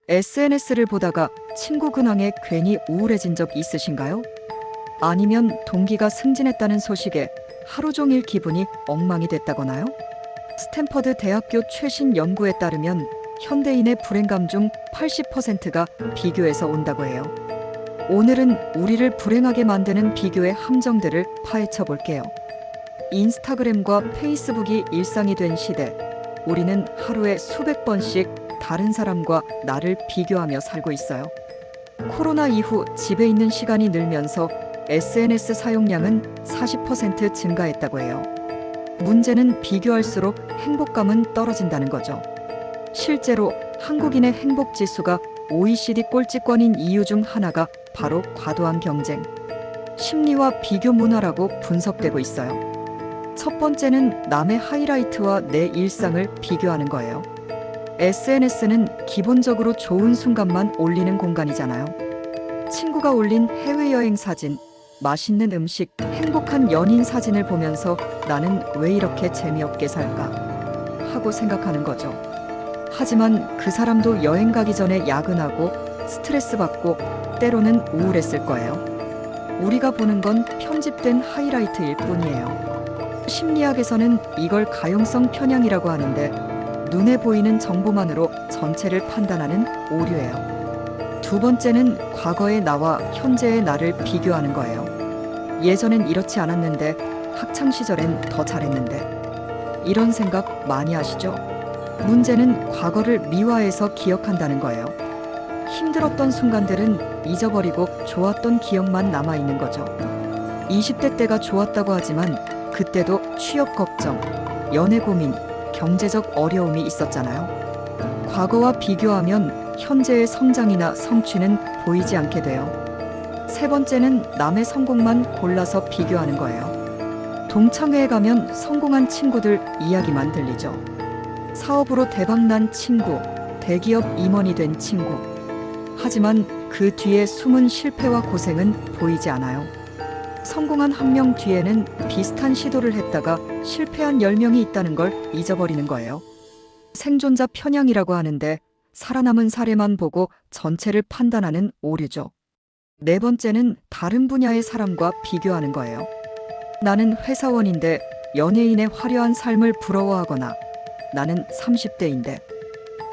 SNS를 보다가 친구 근황에 괜히 우울해진 적 있으신가요? 아니면 동기가 승진했다는 소식에 하루 종일 기분이 엉망이 됐다거나요? 스탠퍼드 대학교 최신 연구에 따르면 현대인의 불행감 중 80%가 비교에서 온다고 해요. 오늘은 우리를 불행하게 만드는 비교의 함정들을 파헤쳐 볼게요. 인스타그램과 페이스북이 일상이 된 시대, 우리는 하루에 수백 번씩 다른 사람과 나를 비교하며 살고 있어요. 코로나 이후 집에 있는 시간이 늘면서 SNS 사용량은 40% 증가했다고 해요. 문제는 비교할수록 행복감은 떨어진다는 거죠. 실제로 한국인의 행복 지수가 OECD 꼴찌권인 이유 중 하나가 바로 과도한 경쟁, 심리와 비교 문화라고 분석되고 있어요. 첫 번째는 남의 하이라이트와 내 일상을 비교하는 거예요. SNS는 기본적으로 좋은 순간만 올리는 공간이잖아요. 친구가 올린 해외여행 사진, 맛있는 음식, 행복한 연인 사진을 보면서 나는 왜 이렇게 재미없게 살까 하고 생각하는 거죠. 하지만 그 사람도 여행 가기 전에 야근하고 스트레스 받고 때로는 우울했을 거예요. 우리가 보는 건 편집된 하이라이트일 뿐이에요. 심리학에서는 이걸 가용성 편향이라고 하는데 눈에 보이는 정보만으로 전체를 판단하는 오류예요. 두 번째는 과거의 나와 현재의 나를 비교하는 거예요. 예전엔 이렇지 않았는데, 학창 시절엔 더 잘했는데. 이런 생각 많이 하시죠? 문제는 과거를 미화해서 기억한다는 거예요. 힘들었던 순간들은 잊어버리고 좋았던 기억만 남아있는 거죠. 20대 때가 좋았다고 하지만 그때도 취업 걱정, 연애 고민, 경제적 어려움이 있었잖아요. 과거와 비교하면 현재의 성장이나 성취는 보이지 않게 돼요. 세 번째는 남의 성공만 골라서 비교하는 거예요. 동창회에 가면 성공한 친구들 이야기만 들리죠. 사업으로 대박난 친구, 대기업 임원이 된 친구. 하지만 그 뒤에 숨은 실패와 고생은 보이지 않아요. 성공한 한 명 뒤에는 비슷한 시도를 했다가 실패한 10명이 있다는 걸 잊어버리는 거예요. 생존자 편향이라고 하는데 살아남은 사례만 보고 전체를 판단하는 오류죠. 네 번째는 다른 분야의 사람과 비교하는 거예요. 나는 회사원인데 연예인의 화려한 삶을 부러워하거나 나는 30대인데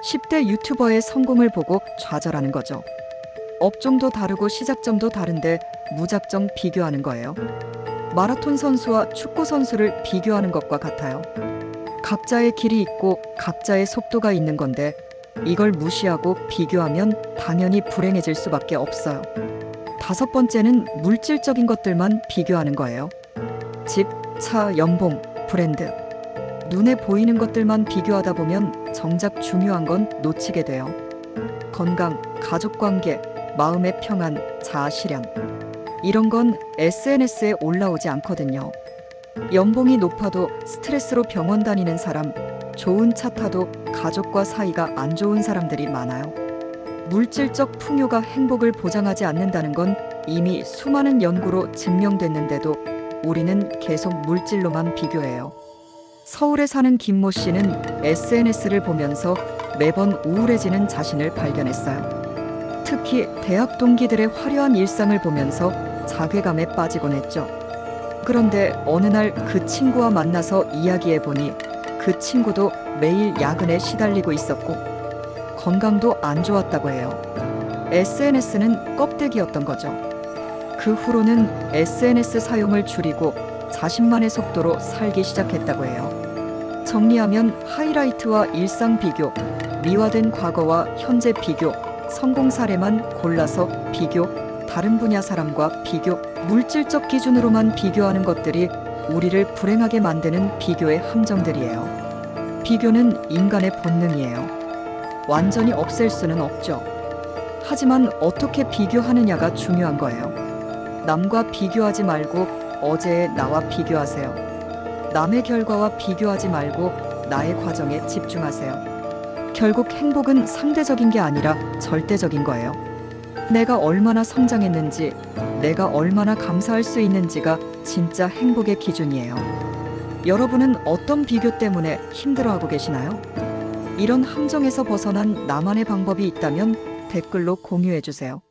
10대 유튜버의 성공을 보고 좌절하는 거죠. 업종도 다르고 시작점도 다른데 무작정 비교하는 거예요. 마라톤 선수와 축구 선수를 비교하는 것과 같아요. 각자의 길이 있고 각자의 속도가 있는 건데 이걸 무시하고 비교하면 당연히 불행해질 수밖에 없어요. 다섯 번째는 물질적인 것들만 비교하는 거예요. 집, 차, 연봉, 브랜드. 눈에 보이는 것들만 비교하다 보면 정작 중요한 건 놓치게 돼요. 건강, 가족 관계, 마음의 평안, 자아 실현. 이런 건 SNS에 올라오지 않거든요. 연봉이 높아도 스트레스로 병원 다니는 사람, 좋은 차 타도 가족과 사이가 안 좋은 사람들이 많아요. 물질적 풍요가 행복을 보장하지 않는다는 건 이미 수많은 연구로 증명됐는데도 우리는 계속 물질로만 비교해요. 서울에 사는 김모 씨는 SNS를 보면서 매번 우울해지는 자신을 발견했어요. 특히 대학 동기들의 화려한 일상을 보면서 자괴감에 빠지곤 했죠. 그런데 어느 날 그 친구와 만나서 이야기해보니 그 친구도 매일 야근에 시달리고 있었고 건강도 안 좋았다고 해요. SNS는 껍데기였던 거죠. 그 후로는 SNS 사용을 줄이고 자신만의 속도로 살기 시작했다고 해요. 정리하면 하이라이트와 일상 비교, 미화된 과거와 현재 비교, 성공 사례만 골라서 비교, 다른 분야 사람과 비교, 물질적 기준으로만 비교하는 것들이 우리를 불행하게 만드는 비교의 함정들이에요. 비교는 인간의 본능이에요. 완전히 없앨 수는 없죠. 하지만 어떻게 비교하느냐가 중요한 거예요. 남과 비교하지 말고 어제의 나와 비교하세요. 남의 결과와 비교하지 말고 나의 과정에 집중하세요. 결국 행복은 상대적인 게 아니라 절대적인 거예요. 내가 얼마나 성장했는지, 내가 얼마나 감사할 수 있는지가 진짜 행복의 기준이에요. 여러분은 어떤 비교 때문에 힘들어하고 계시나요? 이런 함정에서 벗어난 나만의 방법이 있다면 댓글로 공유해 주세요.